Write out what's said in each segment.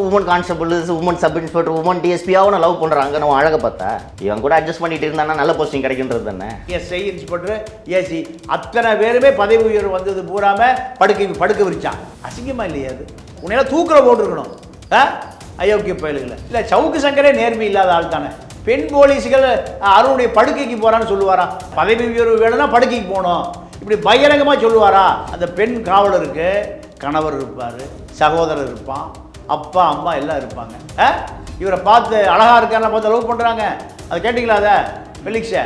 Woman constable, woman sub inspector, woman டிஎஸ்பியாவும் நான் love பண்ணுறாங்க. நம்ம அழகை பார்த்தா இவன் கூட அட்ஜஸ்ட் பண்ணிட்டு இருந்தானா நல்ல போஸ்டிங் கிடைக்கின்றது தானே. எஸ்ஐ, இன்ஸ்பெக்டர், ஏசி அத்தனை பேருமே பதவி உயர்வு வந்தது பூராம படுக்க விரிச்சான். அசிங்கமா இல்லையா அது? உன்னையெல்லாம் தூக்கில் போட்டிருக்கணும் அயோக்கிய பயல்களை. இல்லை, சவுக்கு சங்கரே நேர்மை இல்லாத ஆள் தானே. பெண் போலீஸுகள் அருணுடைய படுக்கைக்கு போறான்னு சொல்லுவாரா? பதவி உயர்வு வேணும்னா படுக்கைக்கு போகணும் இப்படி பகிரங்கமாக சொல்லுவாரா? அந்த பெண் காவலருக்கு கணவர் இருப்பார், சகோதரர் இருப்பான், அப்பா அம்மா எல்லாம் இருப்பாங்க. இவரை பார்த்து அழகா இருக்காருன்னு பார்த்து லவ் பண்ணுறாங்க. அதை கேட்டிங்களா? அதை ஃபெலிக்ஸை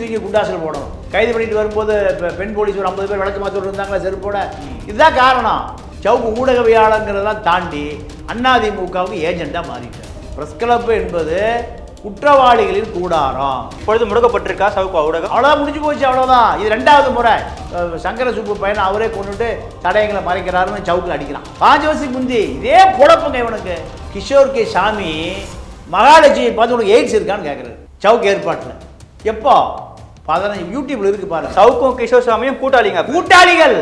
தூக்கி குண்டாசில் போடணும். கைது பண்ணிட்டு வரும்போது பெண் போலீஸ் ஒரு 50 பேர் விளக்கு மாற்ற இருந்தாங்களா செருப்போட? இதுதான் காரணம். சவுக்கு ஊடகவியாளங்கிறதெல்லாம் தாண்டி அதிமுகவுக்கு ஏஜெண்டாக மாறிட்டார். பிரஸ் கிளப் என்பது குற்றவாளிகளின் கூடாரம். இப்பொழுது முடக்கப்பட்டிருக்கா சவுக்கு ஊடகம்? அவ்வளோதான், முடிஞ்சு போச்சு, அவ்வளோதான். இது 2வது முறை. சங்கர சுப்பு பையனை அவரே கொண்டுட்டு தடயங்களை மறைக்கிறாருன்னு சவுக்கில் அடிக்கிறான். 5 வருஷத்துக்கு முந்தி இதே பொழப்புங்க இவனுக்கு. கிஷோர் கே சாமி மகாலட்சுமி பார்த்து உனக்கு எய்ட்ஸ் இருக்கான்னு கேட்குறாரு சவுக்கு ஏற்பாட்டில். எப்போ? 15 யூடியூப்ல இருக்கு பாருங்க. சவுக்கும் கிஷோர் சாமியும் கூட்டாளிகள்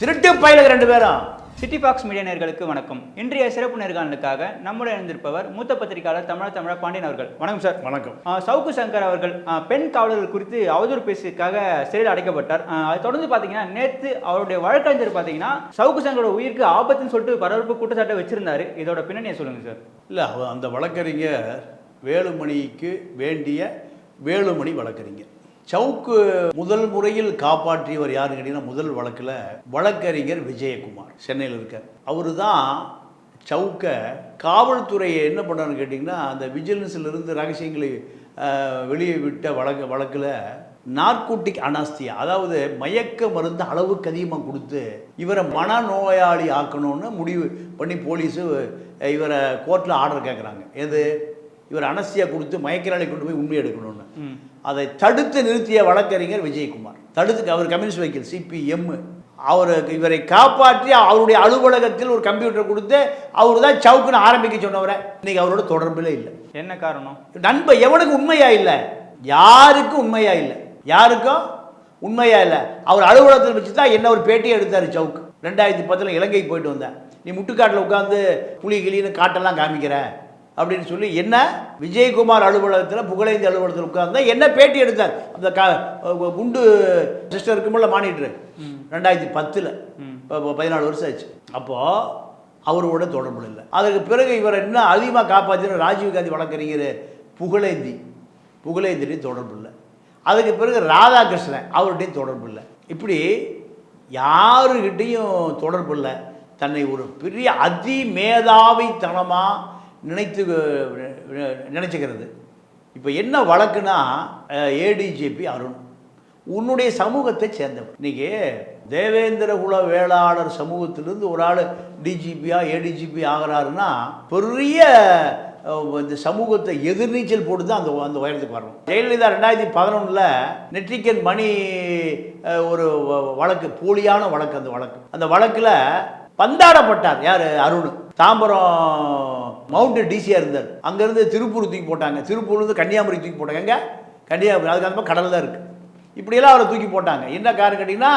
திருட்டு பயிலுக்கு 2 பேரும். சிட்டி பாக்ஸ் மீடியா நேயர்களுக்கு வணக்கம். இன்றைய சிறப்பு நேர்காணலுக்காக நம்முடன் இருந்திருப்பவர் மூத்த பத்திரிகையாளர் தமிழ பாண்டியன் அவர்கள். வணக்கம் சார். வணக்கம். சவுக்கு சங்கர் அவர்கள் பெண் காவலர்கள் குறித்து அவதூறு பேசியதுக்காக சிறையில் அடைக்கப்பட்டார். அதை தொடர்ந்து பார்த்தீங்கன்னா நேற்று அவருடைய வழக்கறிஞர் பார்த்தீங்கன்னா சவுக்கு சங்கரோட உயிருக்கு ஆபத்துன்னு சொல்லிட்டு பரபரப்பு குற்றச்சாட்டை வச்சிருந்தாரு. இதோட பின்னணியை சொல்லுங்க சார். இல்லை, அந்த வழக்கறிஞர் வேலுமணிக்கு வேண்டிய வேலுமணி வழக்கறிஞர். சவுக்கு முதல் முறையில் காப்பாற்றியவர் யாருன்னு கேட்டீங்கன்னா, முதல் வழக்கில் வழக்கறிஞர் விஜயகுமார் சென்னையில் இருக்கார். அவரு தான் சவுக்க காவல்துறையை என்ன பண்ணான்னு கேட்டிங்கன்னா, அந்த விஜிலன்ஸில் இருந்து ரகசியங்களை வெளியே விட்ட வழக்கில் நார்கோட்டிக் அனாஸ்தியா, அதாவது மயக்க மருந்து அளவுக்கு அதிகமாக கொடுத்து இவரை மனநோயாளி ஆக்கணும்னு முடிவு பண்ணி போலீஸு இவரை கோர்ட்டில் ஆர்டர் கேட்குறாங்க. எது? இவர் அனஸ்தியா கொடுத்து மயக்கிறாளை கொண்டு போய் உண்மை எடுக்கணும்னு. அதை தடுத்து நிறுத்திய வழக்கறிஞர் விஜயகுமார். அவர் கம்யூனிஸ்ட் வைக்கல் சிபிஎம். இவரை காப்பாற்றி அவருடைய அலுவலகத்தில் ஒரு கம்ப்யூட்டர் கொடுத்து அவர் தான் சவுக்குன்னு ஆரம்பிக்க சொன்னவரை. இன்னைக்கு அவரோட தொடர்பில் இல்லை. என்ன காரணம்? நண்பன் எவனுக்கு உண்மையா இல்லை, யாருக்கும் உண்மையா இல்லை, யாருக்கும் உண்மையா இல்லை. அவர் அலுவலகத்தில் வச்சு தான் என்ன ஒரு பேட்டியை எடுத்தார் சவுக்கு. 2010 இலங்கைக்கு போயிட்டு வந்தேன். நீ முட்டுக்காட்டில் உட்காந்து புலி கிளின்னு காட்டெல்லாம் காமிக்கிற அப்படின்னு சொல்லி என்ன விஜயகுமார் அலுவலகத்தில் புகழேந்தி அலுவலகத்தில் உட்கார்ந்தா என்ன பேட்டி எடுத்தார். அந்த குண்டு சிஸ்டருக்கு மேலே மானிட்ரு 2010 14 வருஷம் ஆச்சு. அப்போது அவரோட தொடர்பு இல்லை. அதுக்கு பிறகு இவரை இன்னும் அதிகமாக காப்பாற்றின ராஜீவ்காந்தி வழக்கறிஞர் புகழேந்தியும் தொடர்பு இல்லை. அதுக்கு பிறகு ராதாகிருஷ்ணன் அவர்கிட்டையும் தொடர்பு இல்லை. இப்படி யாருக்கிட்டையும் தொடர்பு இல்லை. தன்னை ஒரு பெரிய அதிமேதாவித்தனமாக நினைச்சுக்கிறது. இப்போ என்ன வழக்குனா, ஏடிஜிபி அருண் உன்னுடைய சமூகத்தை சேர்ந்தவர். இன்னைக்கு தேவேந்திர குல வேளாளர் சமூகத்திலிருந்து ஒரு ஆள் டிஜிபியா ஏடிஜிபி ஆகிறாருன்னா பெரிய இந்த சமூகத்தை எதிர்நீச்சல் போட்டு தான் அந்த உயரத்துக்கு வரணும். ஜெயலலிதா 2011 நெற்றிக்கன் மணி ஒரு வழக்கு, போலியான வழக்கு. அந்த வழக்கில் பந்தாடப்பட்டார். யார்? அருண். தாம்பரம் மவுண்ட் டிசியாக இருந்தார். அங்கேருந்து திருப்பூர் தூக்கி போட்டாங்க. திருப்பூர்லேருந்து கன்னியாகுமரி தூக்கி போட்டாங்க. எங்கே? கன்னியாகுமரி. அதுக்கு அந்த கடல் தான் இருக்குது. இப்படியெல்லாம் அவரை தூக்கி போட்டாங்க. என்ன காரணம் கேட்டிங்கன்னா,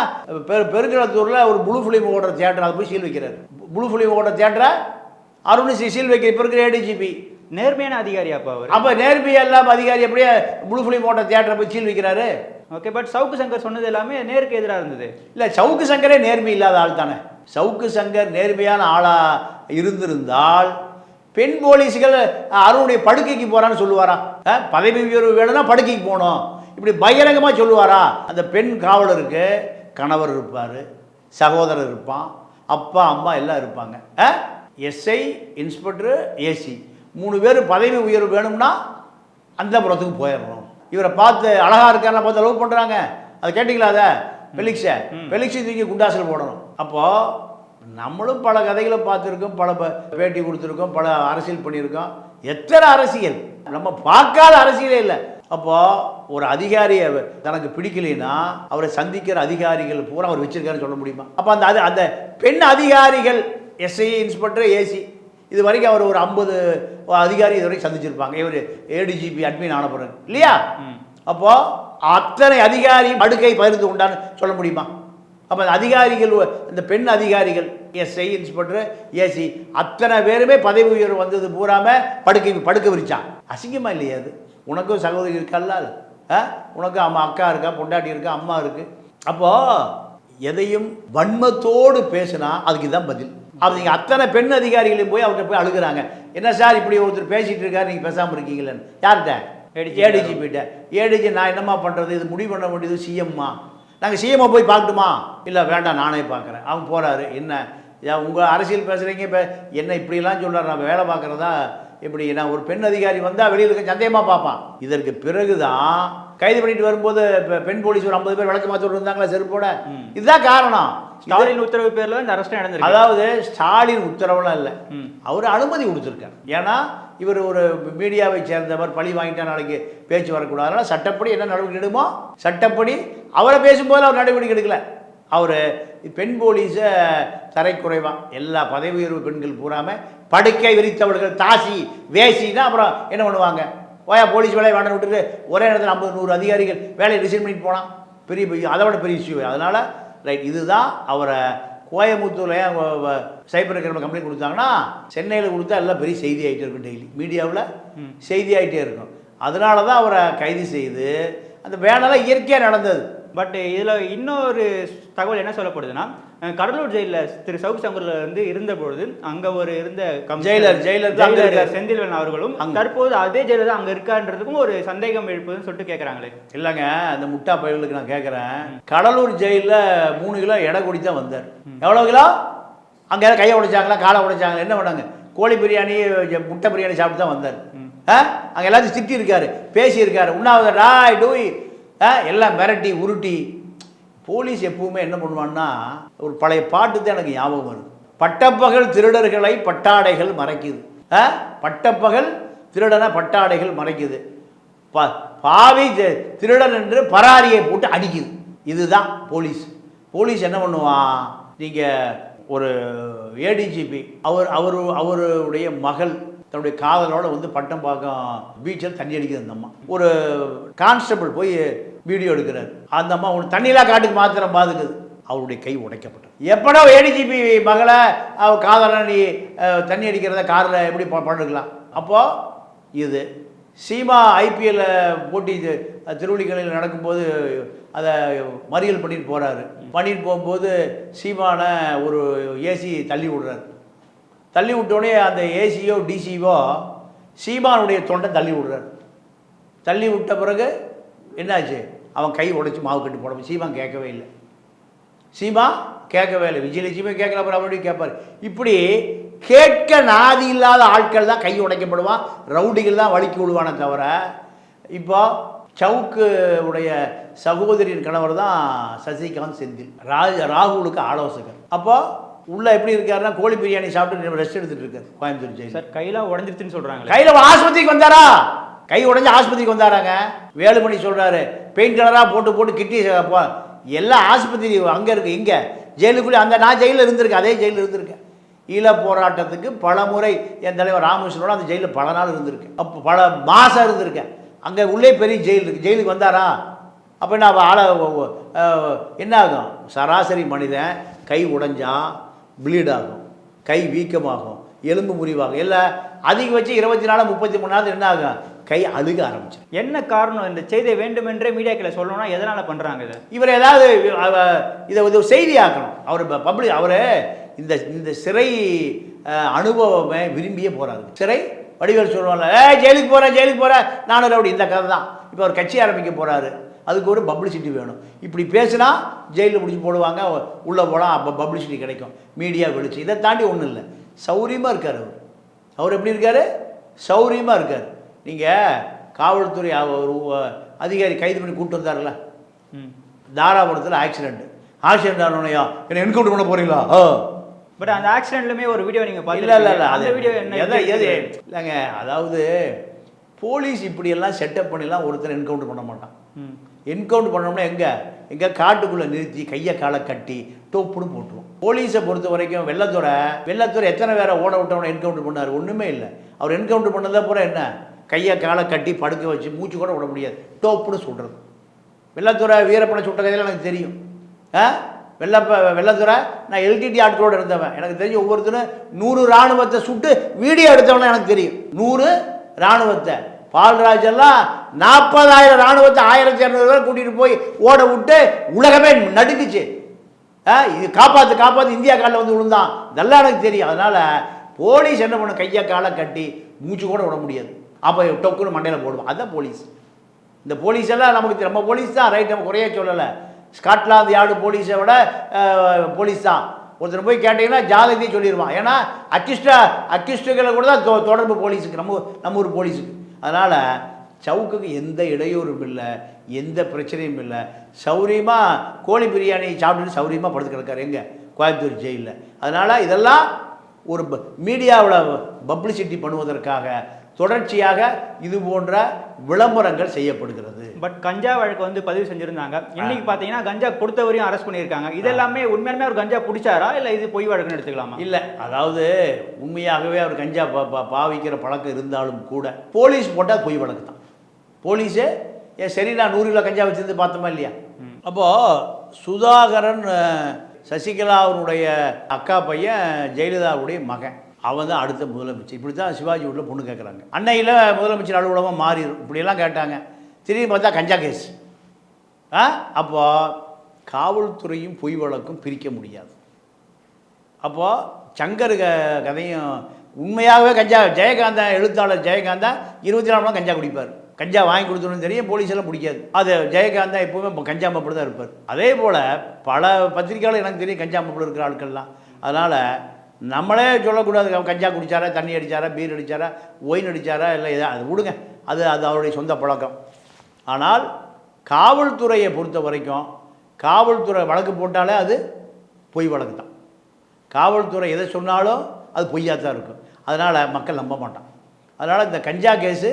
பெருங்குளத்தூரில் ஒரு ப்ளூ ஃபிலிம் ஓடுற தியேட்டர் அதை போய் சீல் வைக்கிறார். ப்ளூ ஃபிலிம் ஓடுற தியேட்டரை அருண் சீல் வைக்கிற. இப்போ இருக்கிற ஏடிஜிபி நேர்மையான அதிகாரி. அப்போ நேர்மையாக இல்லாமல் அதிகாரி அப்படியே ப்ளூ ஃபிலிம் ஓடுற தியேட்டரை போய் சீல் வைக்கிறாரு. ஓகே, பட் சவுக்கு சங்கர் சொன்னது எல்லாமே நேருக்கு எதிராக இருந்தது. இல்லை, சவுக்கு சங்கரே நேர்மை இல்லாத ஆள் தானே. சவுக்கு சங்கர் நேர்மையான ஆளாக இருந்திருந்தால் பெண் போலீஸுகள் அருணுடைய படுக்கைக்கு போகிறான்னு சொல்லுவாரா? பதவி உயர்வு வேணும்னா படுக்கைக்கு போகணும் இப்படி பகிரங்கமாக சொல்லுவாரா? அந்த பெண் காவலருக்கு கணவர் இருப்பார், சகோதரர் இருப்பான், அப்பா அம்மா எல்லாம் இருப்பாங்க. எஸ்ஐ, இன்ஸ்பெக்டர், ஏசி 3 பேர் பதவி உயர்வு வேணும்னா அந்த புறத்துக்கு போயிடணும். இவரை பார்த்து அழகா இருக்காருன்னு பார்த்து லவ் பண்ணுறாங்க. அதை கேட்டிங்களா? அதை ஃபெலிக்ஸை தூக்கி குண்டாசில் போடணும். அப்போது நம்மளும் பல கதைகளை பார்த்துருக்கோம், பல பேட்டி கொடுத்துருக்கோம், பல அரசியல் பண்ணியிருக்கோம். எத்தனை அரசியல் நம்ம பார்க்காத அரசியலே இல்லை. அப்போது ஒரு அதிகாரியை தனக்கு பிடிக்கலைன்னா அவரை சந்திக்கிற அதிகாரிகள் பூரா அவர் வச்சிருக்காருன்னு சொல்ல முடியுமா? அப்போ அந்த பெண் அதிகாரிகள் எஸ்ஐ, இன்ஸ்பெக்டர், ஏசி இது வரைக்கும் அவர் ஒரு 50 அதிகாரி இது வரைக்கும் சந்திச்சிருப்பாங்க. இவர் ஏடிஜிபி அட்மின் ஆன பிறகு இல்லையா? அப்போது அத்தனை அதிகாரி படுக்கை பகிர்ந்து கொண்டான்னு சொல்ல முடியுமா? அப்போ அந்த அதிகாரிகள், இந்த பெண் அதிகாரிகள் எஸ்ஐ, இன்ஸ்பெக்டர், ஏசி அத்தனை பேருமே பதவி உயர்வு வந்தது பூராம படுக்க விரிச்சான். அசிங்கமா இல்லையா அது? உனக்கும் சகோதரி இருக்கல்ல, உனக்கும் அக்கா இருக்கா, பொண்டாட்டி இருக்கா, அம்மா இருக்கு. அப்போ எதையும் வன்மத்தோடு பேசினா அதுக்கு தான் பதில். அது நீங்கள் அத்தனை பெண் அதிகாரிகளையும் போய் அவர்கிட்ட போய் அழுகுறாங்க. என்ன சார் இப்படி ஒருத்தர் பேசிகிட்டு இருக்காரு, நீங்கள் பேசாமல் இருக்கீங்களேன்னு. யார்கிட்ட? ஏடிஜிபிட்ட. ஏடிஜி நான் என்னம்மா பண்ணுறது, இது முடிவு பண்ண வேண்டியது சிஎம்மா. நாங்கள் சிஎம்மை போய் பார்க்கட்டுமா? இல்லை வேண்டாம் நானே பார்க்குறேன். அவங்க போகிறாரு. என்ன உங்கள் அரசியல் பேசுகிறீங்க, இப்போ என்ன இப்படிலாம் சொல்கிறார், நான் வேலை பார்க்குறதா இப்படி? நான் ஒரு பெண் அதிகாரி வந்தால் வெளியில் இருக்க சந்தேகமாக பார்ப்பான். இதற்கு பிறகு தான் கைது பண்ணிட்டு வரும்போது பெண் போலீஸ் ஒரு 50 பேர் விளக்கு மாற்ற இருந்தாங்களா செருப்போட. இதுதான் காரணம். ஸ்டாலின் உத்தரவு பேரில் இந்த அரெஸ்ட் நடந்திருக்கு. அதாவது ஸ்டாலின் உத்தரவுலாம் இல்லை, அவர் அனுமதி கொடுத்துருக்கார். ஏன்னா இவர் ஒரு மீடியாவை சேர்ந்தவர், பழி வாங்கிட்டா நாளைக்கு பேச்சு வரக்கூடாது. அதனால் சட்டப்படி என்ன நடவடிக்கை எடுமோ சட்டப்படி அவரை பேசும்போது அவர் நடவடிக்கை எடுக்கல. அவர் பெண் போலீஸை தரைக்குறைவாக எல்லா பதவி உயர்வு பெண்கள் பூராமல் படுக்கை விரித்தவர்கள், தாசி வேசின்னா அப்புறம் என்ன பண்ணுவாங்க? ஓயா போலீஸ் வேலையை வேண்டாம் விட்டுட்டு ஒரே இடத்துல 50-100 அதிகாரிகள் வேலையை ரிசைன் பண்ணிட்டு போனால் பெரிய அதை விட பெரிய இஷ்யூ. அதனால் ரைட், இதுதான் அவரை கோயம்புத்தூரில் சைபர் கிரைமில் கம்ப்ளைண்ட் கொடுத்தாங்கன்னா சென்னையில் கொடுத்தா எல்லாம் பெரிய செய்தி ஆகிட்டே இருக்கும். டெய்லி மீடியாவில் செய்தி ஆகிட்டே இருக்கும். அதனால தான் அவரை கைது செய்து அந்த வேலைலாம் இயற்கையாக நடந்தது. பட் இதில் இன்னொரு தகவல் என்ன சொல்லப்படுதுன்னா, கடலூர் ஜெயிலில் திரு சவுக்கு சங்கர் வந்து இருந்தபொழுது அங்கே ஒரு இருந்த ஜெயிலர் செந்தில்வன் அவர்களும் தற்போது அதே ஜெயிலர் தான் அங்கே இருக்கான்றதுக்கும் ஒரு சந்தேகம் எழுப்புதுன்னு சொல்லிட்டு கேட்குறாங்களே. இல்லைங்க, அந்த முட்டா பயல்களுக்கு நான் கேட்குறேன். கடலூர் ஜெயிலில் 3 கிலோ எடை கூடி தான் வந்தார். எவ்வளோ கிலோ? அங்கே கையை உடைச்சாங்களா, காலை உடைச்சாங்களா, என்ன பண்ணாங்க? கோழி பிரியாணி, முட்டை பிரியாணி சாப்பிட்டு தான் வந்தார். அங்கே எல்லாத்தையும் திட்டி இருக்காரு, பேசியிருக்காரு. உண்ணாவது ராய் டூய் எல்லாம் மிரட்டி உருட்டி. போலீஸ் எப்பவுமே என்ன பண்ணுவான்னா, ஒரு பழைய பாட்டு தான் எனக்கு ஞாபகம் வருது. பட்டப்பகல் திருடர்களை பட்டாடைகள் மறைக்குது. பட்டப்பகல் திருடனை பட்டாடைகள் மறைக்குது. பாவி திருடன் என்று பராரியை போட்டு அடிக்குது. இதுதான் போலீஸ். போலீஸ் என்ன பண்ணுவான்? நீங்கள் ஒரு ஏடிஜிபி அவருடைய மகள் தன்னுடைய காதலோட வந்து பட்டம்பாக்கம் பீச்சில் தண்ணி அடிக்குது. அந்த அம்மா ஒரு கான்ஸ்டபிள் போய் வீடியோ எடுக்கிறார். அந்த அம்மா ஒரு தண்ணியெலாம் காட்டுக்கு மாத்திரம் பாதுக்குது. அவருடைய கை உடைக்கப்பட்டது. எப்படோ ஏடிஜிபி மகளை அவர் காதலை நீ தண்ணி அடிக்கிறத காரில் எப்படி பண்ணிருக்கலாம்? அப்போது இது சீமா ஐபிஎல் போட்டி திருவள்ளிக்கலையில் நடக்கும்போது அதை மறியல் பண்ணிட்டு போகிறாரு. பண்ணிட்டு போகும்போது சீமானை ஒரு ஏசி தள்ளி விடுறாரு. தள்ளி விட்டோடனே அந்த ஏசியோ டிசியோ சீமானுடைய தொண்டை தள்ளி விடுறாரு. தள்ளி விட்ட பிறகு என்னாச்சு? அவன் கை உடைச்சி மாவு கட்டு போட. சீமா கேட்கவே இல்லை. விஜயலட்சுமி கேட்கல, அப்புறம் அவருடைய கேட்பார். இப்படி கேட்க நாதி இல்லாத ஆட்கள் தான் கை உடைக்கப்படுவான், ரவுடிகள் தான் வலிக்கி விடுவானே தவிர. இப்போ சவுக்கு உடைய சகோதரியின் கணவர் தான் சசிகாந்த் செந்தில், ராகுலுக்கு ஆலோசகர். அப்போ உள்ள எப்படி இருக்காருன்னா, கோழி பிரியாணி சாப்பிட்டு ரெஸ்ட் எடுத்துட்டு இருக்காரு கோயம்புத்தூர் ஜெயில். சார் கையில் உடஞ்சிருச்சுன்னு சொல்கிறாங்க. கையில் ஆஸ்பத்திரிக்கு வந்தாரா? கை உடஞ்சி ஆஸ்பத்திரிக்கு வந்தாராங்க. வேலுமணி சொல்கிறாரு, பெயிண்ட் கலராக போட்டு கிட்டி எல்லாம் ஆஸ்பத்திரி அங்கே இருக்குது. இங்கே ஜெயிலுக்குள்ளே நான் ஜெயிலில் இருந்திருக்கேன், அதே ஜெயிலில் இருந்திருக்கேன். ஈழ போராட்டத்துக்கு பல முறை என் தலைவர் ராமகிருஷ்ணனோட அந்த ஜெயிலில் பல நாள் இருந்திருக்கேன். அப்போ பல மாதம் இருந்திருக்கேன். அங்கே உள்ளே பெரிய ஜெயில் இருக்குது. ஜெயிலுக்கு வந்தாரா? அப்போ நான் ஆளை என்ன ஆகும்? சராசரி மனிதன் கை உடைஞ்சா ப்ளீட் ஆகும், கை வீக்கமாகும், எலும்பு முறிவாகும். எல்லாம் அதிகபட்சம் 24-33 நாள் என்ன ஆகும்? கை அழுக ஆரம்பிச்சு. என்ன காரணம்? இந்த செய்தியை வேண்டுமென்றே மீடியாக்களை சொல்லணும்னா எதனால் பண்ணுறாங்க இதை? இவர் ஏதாவது இதை செய்தி ஆக்கணும். அவர் பப்ளிக் அவர் இந்த சிறை அனுபவமே விரும்பியே போகிறாரு. சிறை வடிவேல் சொல்லுவாங்க, ஜெயிலுக்கு போகிறேன் நானும் ரவுடி. இந்த கதை தான். இப்போ அவர் கட்சி ஆரம்பிக்க போகிறாரு. அதுக்கு ஒரு பப்ளிசிட்டி வேணும். இப்படி பேசினா ஜெயிலில் முடிச்சு போடுவாங்க, உள்ளே போனால் பப்ளிசிட்டி கிடைக்கும், மீடியா வெளிச்சு. இதை தாண்டி ஒன்றும் இல்லை. சௌரியமாக இருக்கார் அவர் எப்படி இருக்கார்? சௌரியமாக இருக்கார். நீங்கள் காவல்துறை ஒரு அதிகாரி கைது பண்ணி கூப்பிட்டு வந்தார்ல, தாராபுரத்தில் ஆக்சிடென்ட் ஆனோனையா என்ன என்கவுண்டர் பண்ண போகிறீங்களா? பட் அந்த ஆக்சிடென்ட்லுமே ஒரு வீடியோ நீங்கள் இல்லை அந்த வீடியோ என்ன இல்லைங்க. அதாவது போலீஸ் இப்படியெல்லாம் செட்டப் பண்ணிலாம் ஒருத்தர் என்கவுண்டர் பண்ண மாட்டான். என்கவுண்டர் பண்ணோம்னா எங்கே காட்டுக்குள்ளே நிறுத்தி கையை காலை கட்டி டோப்புன்னு போட்டுருவோம். போலீஸை பொறுத்த வரைக்கும் வெள்ளத்துறை எத்தனை பேரை ஓட விட்டவனை என்கவுண்டர் பண்ணார்? ஒன்றுமே இல்லை. அவர் என்கவுண்டர் பண்ணதா பூரா என்ன? கையை காலை கட்டி படுக்க வச்சு மூச்சு கூட விட முடியாது, டோப்புன்னு சொல்கிறது. வெள்ளத்துறை வீரப்பனை சுட்ட கதையில் எனக்கு தெரியும். வெள்ளத்துறை நான் எல்டிடி ஆட்களோடு இருந்தவன். எனக்கு தெரிஞ்சு ஒவ்வொருத்தரும் 100 இராணுவத்தை சுட்டு வீடியோ எடுத்தவன எனக்கு தெரியும். 100 இராணுவத்தை. பால்ராஜ் எல்லாம் 40,000 இராணுவத்தை 1200 பேர் கூட்டிகிட்டு போய் ஓட விட்டு உலகமே நடுக்குச்சு. இது காப்பாற்று இந்தியா காலில் வந்து விழுந்தான். இதெல்லாம் எனக்கு தெரியும். அதனால் போலீஸ் என்ன பண்ண, கையை காலை கட்டி மூச்சு கூட விட முடியாது. அப்போ டொக்குன்னு மண்டையில் போடுவோம். அதுதான் போலீஸ். இந்த போலீஸ் எல்லாம் நமக்கு நம்ம போலீஸ் தான், ரைட், நம்ம குறைய சொல்லலை. ஸ்காட்லாந்து யார்டு போலீஸை விட போலீஸ் தான். ஒருத்தர் போய் கேட்டிங்கன்னா ஜாதகத்தையும் சொல்லிடுவான். ஏன்னா அக்யூஸ்டுகளை கூட தான் தொடர்பு போலீஸுக்கு, நம்ம ஊர் போலீஸுக்கு. அதனால் சவுக்குக்கு எந்த இடையூறும் இல்லை, எந்த பிரச்சனையும் இல்லை. சௌரியமாக கோழி பிரியாணி சாப்பிட்டுட்டு சௌரியமாக படுத்து கிடக்காரு எங்கே, கோயம்புத்தூர் ஜெயிலில். அதனால் இதெல்லாம் ஒரு மீடியாவில் பப்ளிசிட்டி பண்ணுவதற்காக தொடர்ச்சியாக இது போன்ற விளம்பரங்கள் செய்யப்படுகிறது. பட் கஞ்சா வழக்கு வந்து பதிவு செஞ்சிருந்தாங்க. இன்னைக்கு பார்த்தீங்கன்னா கஞ்சா கொடுத்தவரையும் அரெஸ்ட் பண்ணியிருக்காங்க. இதெல்லாமே உண்மையாலுமே அவர் கஞ்சா பிடிச்சாரா இல்லை இது பொய் வழக்குன்னு எடுத்துக்கலாமா? இல்லை, அதாவது உண்மையாகவே அவர் கஞ்சா பாவிக்கிற பழக்கம் இருந்தாலும் கூட போலீஸ் போட்டால் பொய் வழக்கு தான். போலீஸே சரி, நான் 100 கிலோ கஞ்சா வச்சிருந்து பார்த்தோமா இல்லையா? அப்போது சுதாகரன் சசிகலா அவருடைய அக்கா பையன் ஜெயலலிதாவுடைய மகன், அவன் தான் அடுத்த முதலமைச்சர். இப்படி தான் சிவாஜி வீட்டில் பொண்ணு கேட்குறாங்க. அன்னையில் முதலமைச்சர் அலுவலகம் மாறிடும் இப்படியெல்லாம் கேட்டாங்க. திரும்பி பார்த்தா கஞ்சா கேஸ். அப்போது காவல்துறையும் பொய் வழக்கும் பிரிக்க முடியாது. அப்போது சங்கர் கதையும் உண்மையாகவே கஞ்சா, ஜெயகாந்தன் எழுத்தாளர் ஜெயகாந்தன் 24 மணி கஞ்சா குடிப்பார். கஞ்சா வாங்கி கொடுத்தோன்னு தெரியும், போலீஸ் எல்லாம் பிடிக்காது. அது ஜெயகாந்தா எப்போவுமே கஞ்சா மப்படி தான் இருப்பார். அதே போல் பல பத்திரிக்கையாளர் எனக்கு தெரியும் கஞ்சா மப்படி இருக்கிற ஆட்கள்லாம். அதனால் நம்மளே சொல்லக்கூடாது கஞ்சா குடித்தாரா, தண்ணி அடித்தாரா, பீர் அடித்தாரா, ஒயின் அடித்தாரா, இல்லை எதா அது விடுங்க, அது அவருடைய சொந்த பழக்கம். ஆனால் காவல்துறையை பொறுத்த வரைக்கும் காவல்துறை வழக்கு போட்டாலே அது பொய் வழக்கு தான். காவல்துறை எதை சொன்னாலும் அது பொய்யாக தான் இருக்கும். அதனால் மக்கள் நம்ப மாட்டான். அதனால் இந்த கஞ்சா கேஸு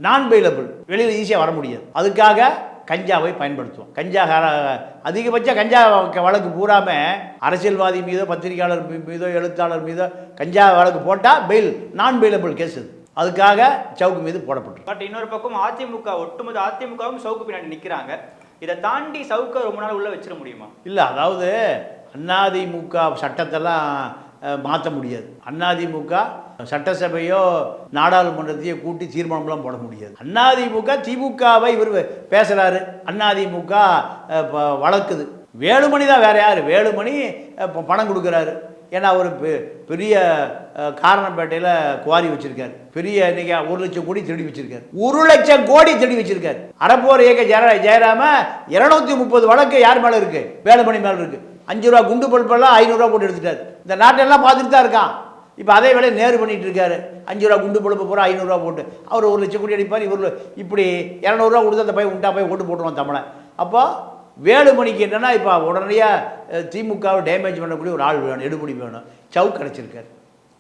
நான் பெயிலபிள், வெளியில் ஈஸியாக வர முடியாது. அதுக்காக கஞ்சாவை பயன்படுத்துவோம். அதிகபட்ச கஞ்சா வழக்கு பூராமல் அரசியல்வாதி மீதோ பத்திரிகையாளர் மீதோ எழுத்தாளர் மீதோ கஞ்சா வழக்கு போட்டால் பெயில், நான் பெயிலபிள் கேஸ் அது. அதுக்காக சவுக்கு மீது போடப்பட்டு. பட் இன்னொரு பக்கம் அதிமுக, ஒட்டுமொத்த அதிமுகவும் சவுக்கு பின்னாடி நிற்கிறாங்க. இதை தாண்டி சவுக்கை ரொம்ப நாள் உள்ள வச்சிட முடியுமா? இல்லை, அதாவது அதிமுக சட்டத்தெல்லாம் மாற்ற முடியாது. அதிமுக சட்டசபையோ நாடாளுமன்றத்தையோ கூட்டி தீர்மானம்லாம் போட முடியாது. அதிமுக திமுகவை இவர் பேசுகிறாரு, அதிமுக வளர்க்குது. வேலுமணி தான், வேறு யார்? வேலுமணி பணம் கொடுக்குறாரு. ஏன்னா அவர் பெரிய காரணப்பேட்டையில் குவாரி வச்சுருக்காரு. பெரிய இன்றைக்கி 1 லட்சம் கோடி திருடி வச்சுருக்காரு. 1 லட்சம் கோடி திருடி வச்சுருக்காரு. அறப்போர் ஏக ஜெயராம 230 வழக்கு யார் மேலே இருக்குது? வேலுமணி மேலே இருக்குது. 5 ரூபா குண்டு பல்பெல்லாம் 500 ரூபா போட்டு எடுத்துட்டார். இந்த நாட்டெல்லாம் பார்த்துட்டு தான் இருக்கான். இப்போ அதே வேலையை நேரு பண்ணிகிட்டு இருக்காரு. 5 ரூபா குண்டு பழுப்பு பூரா 500 ரூபா போட்டு அவர் 1 லட்சம் கோடி அடிப்பார். இவர் இப்படி 200 ரூபா கொடுத்து அந்த பையன் உண்டா போய் ஓட்டு போட்டுருவான் தமிழை. அப்போ வேலுமணிக்கு என்னென்னா இப்போ உடனடியாக திமுகவை டேமேஜ் பண்ணக்கூடிய ஒரு ஆள் வேணும், எடுபடி வேணும். சவுக்கு கிடச்சிருக்காரு.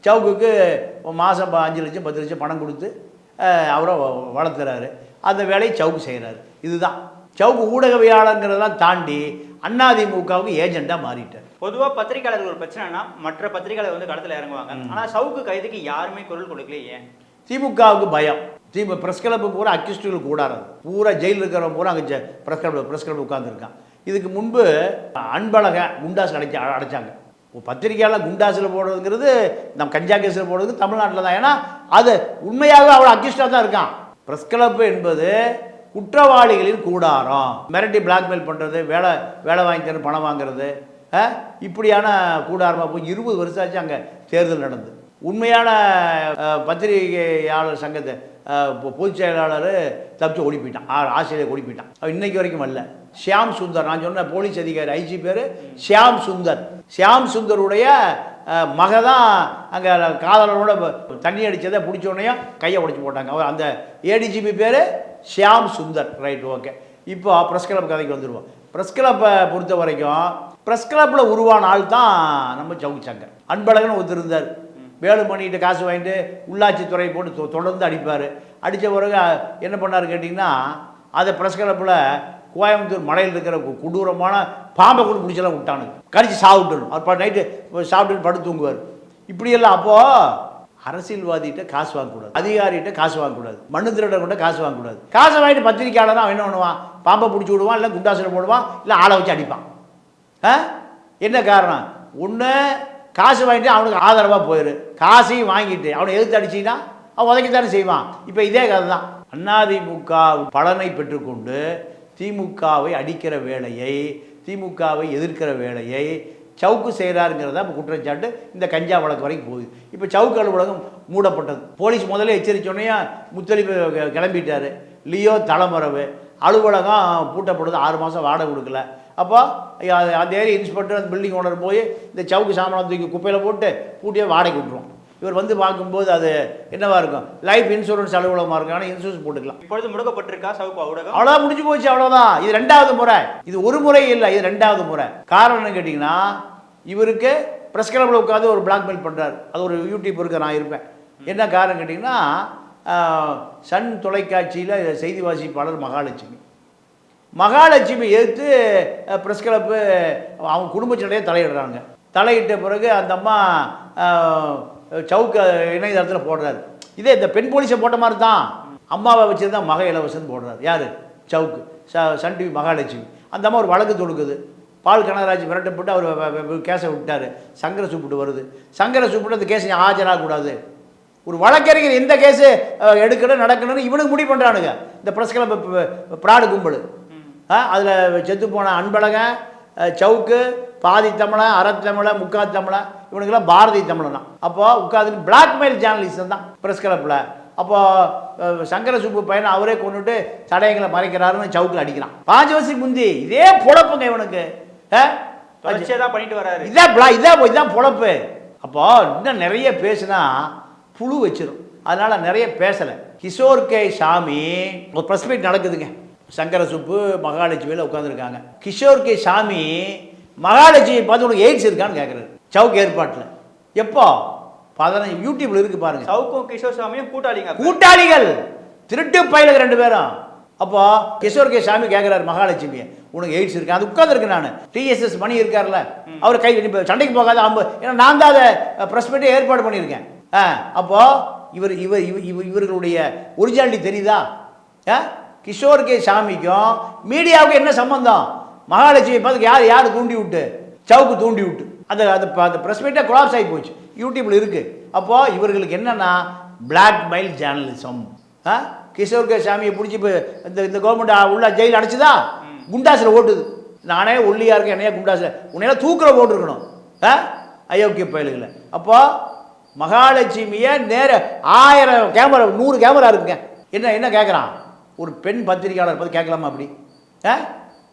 சவுக்குக்கு மாதம் 5 லட்சம் 10 லட்சம் பணம் கொடுத்து அவரை வளர்த்துறாரு. அந்த வேலையை சவுக்கு செய்கிறாரு. இதுதான் சவுக்கு ஊடகவியாளங்கிறதெல்லாம் தாண்டி அதிமுகவுக்கு ஏஜெண்டாக மாறிட்டார். பொதுவாக பத்திரிகையாளர்கள் ஒரு பிரச்சனைனா மற்ற பத்திரிகையாளர் வந்து களத்தில் இறங்குவாங்க. ஆனால் சவுக்கு கைதுக்கு யாருமே குரல் கொடுக்கல. ஏன்? திமுகவுக்கு பயம். ப்ரெஸ் கிளப்பு பூரா அக்யூஸ்டுகள் கூடாது. பூரா ஜெயிலில் இருக்கிறவங்க பூரா அங்கே ப்ரெஸ் கிளப் உட்காந்துருக்கான். இதுக்கு முன்பு அன்பழக குண்டாஸ் அடைச்சாங்க. பத்திரிகையாளர் குண்டாஸில் போடுறதுங்கிறது நம்ம கஞ்சா கேஸில் போடுறது தமிழ்நாட்டில் தான். ஏன்னா அது உண்மையாகவே அவ்வளோ அக்யூஸ்டாக தான் இருக்கான். ப்ரெஸ் கிளப்பு என்பது குற்றவாளிகளின் கூடாரம். மிரட்டி பிளாக்மெயில் பண்ணுறது, வேலை வாங்கி தர பணம் வாங்குறது, இப்படியான கூடாரமாக போய் 20 வருஷம் ஆச்சு அங்கே தேர்தல் நடந்து. உண்மையான பத்திரிகையாளர் சங்கத்தை பொதுச் செயலாளர் தப்பிச்சு ஓடி போயிட்டான். ஆஸ்திரேலியா ஓடி போயிட்டான். அவன் இன்னைக்கு வரைக்கும் வரல. ஷியாம் சுந்தர், நான் சொன்ன போலீஸ் அதிகாரி ஐஜி பேர் ஷியாம் சுந்தர். ஷியாம் சுந்தருடைய மக தான் அங்கே காதலரோட தண்ணி அடித்ததை பிடிச்சோடனையும் கையை உடைச்சி போட்டாங்க. அவர் அந்த ஏடிஜிபி பேர் ஷியாம் சுந்தர். Right, okay. இப்போ ப்ரெஸ் கிளப் கதைக்கு வந்துடுவோம். ப்ரெஸ் கிளப்பை பொறுத்த வரைக்கும் ப்ரெஸ் கிளப்பில் உருவான ஆள் தான் நம்ம சவுக்கு சங்கர். அன்பழகன் ஒருத்தர் இருந்தார். வேலுமணிகிட்ட காசு வாங்கிட்டு உள்ளாட்சித்துறை போட்டு தொடர்ந்து அடிப்பார். அடித்த பிறகு என்ன பண்ணார் கேட்டிங்கன்னா, அதை ப்ரெஸ் கிளப்பில் கோயம்புத்தூர் மலையில் இருக்கிற கொடூரமான பாம்பை கூட பிடிச்செல்லாம் விட்டானுங்க. கடிச்சு சாப்பிட்டுணும். அவர் நைட்டு சாப்பிட்டு படுத்து தூங்குவார். இப்படியெல்லாம். அப்போது அரசியல்வாதிகிட்ட காசு வாங்கக்கூடாது, அதிகாரிகிட்ட காசு வாங்கக்கூடாது, மண்ணு திருடர்கிட்ட காசு வாங்கக்கூடாது. காசை வாங்கிட்டு பத்திரிக்கையாளர் அவன் என்ன பண்ணுவான்? பாம்பை பிடிச்சி விடுவான், இல்லை குண்டாசில் போடுவான், இல்லை ஆளை வச்சு அடிப்பான். என்ன காரணம்? ஒன்று காசு வாங்கிட்டு அவனுக்கு ஆதரவாக போயிரு, காசையும் வாங்கிட்டு அவனை எதிர்த்து அடிச்சின்னா அவன் உதைக்கத்தானே செய்வான். இப்போ இதே கதை தான். அதிமுக பலனை பெற்றுக்கொண்டு திமுகவை அடிக்கிற வேலையை, திமுகவை எதிர்க்கிற வேலையை சவுக்கு செய்கிறாருங்கிறதா இப்போ குற்றச்சாட்டு. இந்த கஞ்சா வழக்கு வரைக்கும் போகுது. இப்போ சவுக்கு அலுவலகம் மூடப்பட்டது. போலீஸ் முதல்ல எச்சரிச்சோன்னே முத்தலிப்பு கிளம்பிட்டார். லியோ தலைமறைவு, அலுவலகம் பூட்டப்படுது, 6 மாதம் வாடகை கொடுக்கல. அப்போ அந்த ஏரியா இன்ஸ்பெக்டர் அந்த பில்டிங் ஓனர் போய் இந்த சவுக்கு சாமான் தூக்கி குப்பையில் போட்டு பூட்டியே வாடகை விட்டுருவோம். இவர் வந்து பார்க்கும்போது அது என்னவா இருக்கும்? லைஃப் இன்சூரன்ஸ் அலுவலகமாக இருக்கும். ஆனால் இன்சூரன்ஸ் போட்டுக்கலாம். இப்பொழுது முடக்கப்பட்டிருக்கா சவுக்கு ஊடகம்? அவ்வளோதான், முடிஞ்சு போச்சு, அவ்வளோதான். இது 2வது முறை. இது ஒரு முறை இல்லை, இது 2வது முறை. காரணம் கேட்டிங்கன்னா இவருக்கு ப்ரெஸ் கிளப்பில் உட்காந்து ஒரு பிளாக்மெயில் பண்ணுறாரு. அது ஒரு யூடியூப் இருக்கு, நான் இருப்பேன். என்ன காரணம் கேட்டிங்கன்னா சன் தொலைக்காட்சியில் செய்தி வாசிப்பாளர் மகாலட்சுமி எதிர்த்து ப்ரெஸ் கிளப்பு அவங்க குடும்ப சண்டையை தலையிடுறாங்க. தலையிட்ட பிறகு அந்த அம்மா சவுக்கு இணையதளத்தில் போடுறாரு. இதே இந்த பெண் போலீஸை போட்ட மாதிரி தான் அம்மாவை வச்சுருந்தா மக இலவசன் போடுறாரு. யார்? சவுக்கு. சன் டிவி மகாலட்சுமி. அந்த அம்மா ஒரு வழக்கு தொடுக்குது. பால் கனகராஜ் விரட்டப்பட்டு அவர் கேஸை விட்டார். சங்கரை சூப்பிட்டு வருது. சங்கரை சூப்பிட்டு அந்த கேஸை ஆஜராகக்கூடாது. ஒரு வழக்கறிஞர் எந்த கேஸு எடுக்கணும் நடக்கணும்னு இவனுக்கு முடிவு பண்ணுறானுங்க. இந்த ப்ரெஸ் கிளப் ப்ராடு கும்பல். அதில் செத்து போன அன்பழகன், சவுக்கு, பாதி தமிழன், அறத்தமிழன், முக்காத்தமிழன், இவனுக்கெல்லாம் பாரதி தமிழனா. அப்போது உட்காந்து பிளாக்மெயில் ஜேர்னலிஸ்ட் தான் ப்ரெஸ் கிளப்பில். அப்போது சங்கர சுப்பு பையனை அவரே கொண்டுட்டு தடயங்களை மறைக்கிறாருன்னு சவுக்கில் அடிக்கிறான். 5 வருஷத்துக்கு முந்தி இதே பொழப்புங்க இவனுக்கு. தான் பண்ணிட்டு வராரு. இதான் பொழப்பு. அப்போ இன்னும் நிறைய பேசுனா புழு வச்சிடும். அதனால் நிறைய பேசலை. கிஷோர் கே சாமி ஒரு ப்ரெஸ் மீட் நடக்குதுங்க. சங்கர சுப்பு மகாலட்சுமியில் உட்காந்துருக்காங்க. கிஷோர் கே சாமி மகாலட்சுமி பார்த்து உனக்கு எய்ட்ஸ் இருக்கான்னு கேட்குறாரு சவுக்கு ஏற்பாட்டில். எப்போ? 15 யூடியூப்ல இருக்கு பாருங்க. சவுக்கும் கிஷோர் சாமியும் கூட்டாளிகள், திருட்டு பயிலுக்கு 2 பேரும். அப்போ கிஷோர் கே சாமி கேட்குறாரு மகாலட்சுமியை, உனக்கு எய்ட்ஸ் இருக்கு. அது உட்காந்துருக்கு. நான் டிஎஸ்எஸ் மணி இருக்கார்ல, அவர் கை சண்டைக்கு போகாத ஏன்னா நான் தான் அதை ப்ரெஸ் மீட்டை ஏற்பாடு பண்ணியிருக்கேன். அப்போ இவர்களுடைய ஒரிஜினாலிட்டி தெரியுதா? கிஷோர் கே சாமிக்கும் மீடியாவுக்கும் என்ன சம்பந்தம்? மகாலட்சுமி பார்த்து யார் தூண்டி விட்டு? சவுக்கு தூண்டி விட்டு அந்த ப்ரெஸ் மீட்டை கொலாப்ஸ் ஆகி போச்சு. யூடியூப்பில் இருக்குது. அப்போது இவர்களுக்கு என்னென்னா பிளாக்மெயில் ஜேர்னலிசம். கிஷோர் கே சாமியை பிடிச்சி இப்போ இந்த கவர்மெண்ட் உள்ள ஜெயில் அடைச்சிதா? குண்டாசில் ஓட்டுது. நானே ஒல்லியாக இருக்கேன், என்னையா குண்டாசில், உன்னையெல்லாம் தூக்கில் போட்டிருக்கணும் அயோக்கிய பயல்களை. அப்போது மகாலட்சுமியை நேர 1000 கேமரா 100 கேமரா இருக்குங்க. என்ன கேட்குறான்? ஒரு பெண் பத்திரிகையாளர் பார்த்து கேட்கலாமா அப்படி?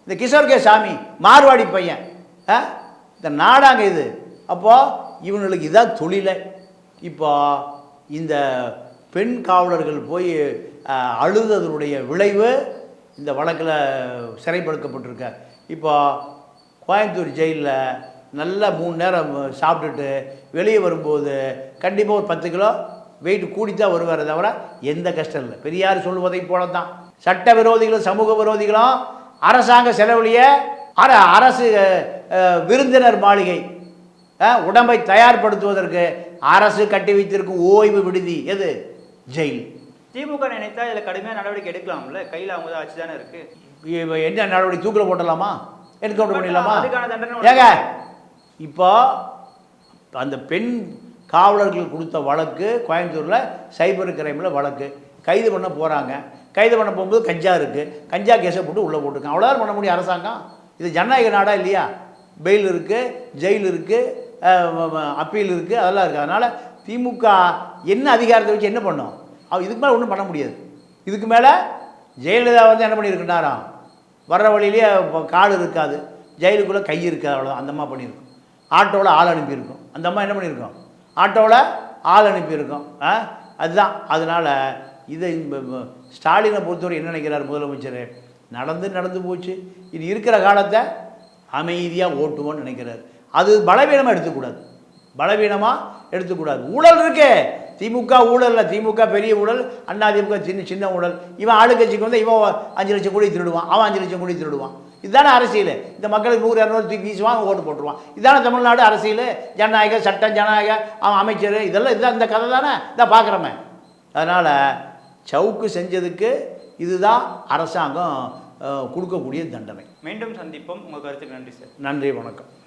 இந்த கிஷோர் கே சாமி மார்வாடி பையன், இந்த நாடாங்க இது. அப்போது இவங்களுக்கு இதான் தொழிலை. இப்போ இந்த பெண் காவலர்கள் போய் அழுததனுடைய விளைவு இந்த வழக்கில் சிறைப்படுத்தப்பட்டிருக்க. இப்போ கோயம்புத்தூர் ஜெயிலில் நல்லா 3 நேரம் சாப்பிட்டுட்டு வெளியே வரும்போது கண்டிப்பாக ஒரு 10 கிலோ வெயிட் கூடித்தான் வருவார், தவிர எந்த கஷ்டம் இல்லை. பெரியார் சொல்லுவதை போல தான் சட்ட விரோதிகளும் சமூக விரோதிகளும் அரசாங்க செலவுலிய அரசு விருந்தினர் மாளிகை உடம்பை தயார்படுத்துவதற்கு அரசு கட்டி வைத்திருக்கும் ஓய்வு விடுதி எது? ஜெயில். திமுக நினைத்தா இதில் கடுமையான நடவடிக்கை எடுக்கலாம்ல. கையில் அவங்க தான் ஆட்சி தானே இருக்கு. என்ன நடவடிக்கை? தூக்கில் போட்டலாமா? என்கவுண்டர் பண்ணிடலாமா? அதுக்கான தண்டனை ஏங்க இப்போ அந்த பெண் காவலர்கள் கொடுத்த வழக்கு கோயம்புத்தூரில் சைபர் கிரைமில் வழக்கு கைது பண்ண போகிறாங்க. கைது பண்ண போகும்போது கஞ்சா இருக்குது. கஞ்சா கேஸை போட்டு உள்ளே போட்டுருக்காங்க. அவ்வளோதான் பண்ண முடியும் அரசாங்கம். இது ஜனநாயக நாடா இல்லையா? பெயில் இருக்குது, ஜெயில் இருக்குது, அப்பீல் இருக்குது, அதெல்லாம் இருக்குது. அதனால் திமுக என்ன அதிகாரத்தை வச்சு என்ன பண்ணும்? இதுக்கு மேலே ஒன்றும் பண்ண முடியாது. இதுக்கு மேலே ஜெயலலிதா வந்து என்ன பண்ணியிருக்குனாராம், வர்ற வழியிலேயே கால் இருக்காது, ஜெயிலுக்குள்ளே கை இருக்காது, அவ்வளோதான். அந்த அம்மா பண்ணியிருக்கோம். ஆட்டோவில் ஆள் அனுப்பியிருக்கோம். அந்த அம்மா என்ன பண்ணியிருக்கோம்? ஆட்டோவில் ஆள் அனுப்பியிருக்கோம். அதுதான். அதனால் இதை ஸ்டாலினை பொறுத்தவரை என்ன நினைக்கிறார் முதலமைச்சர்? நடந்து போச்சு, இது இருக்கிற காலத்தை அமைதியாக ஓட்டுவோன்னு நினைக்கிறார். அது பலவீனமாக எடுத்துக்கூடாது. ஊழல் இருக்கே, திமுக ஊழல் இல்லை, திமுக பெரிய ஊழல், அதிமுக சின்ன ஊழல். இவன் ஆளுங்கட்சிக்கு வந்து இவன் 5 லட்சம் கோடி திருடுவான், அவன் 5 லட்சம் கோடி திருடுவான். இதுதானே அரசியல். இந்த மக்களுக்கு 100-200 தூக்கி வீசுவான், ஓட்டு போட்டுருவான். இதுதானே தமிழ்நாடு அரசியல். ஜனநாயக சட்டம், ஜனநாயக அவன் அமைச்சர், இதுதான் இந்த கதை தானே இதான் பார்க்குறோமே. அதனால் சவுக்கு செஞ்சதுக்கு இதுதான் அரசாங்கம் கொடுக்கக்கூடிய தண்டனை. மீண்டும் சந்திப்போம். உங்கள் கருத்துக்கு நன்றி சார். நன்றி, வணக்கம்.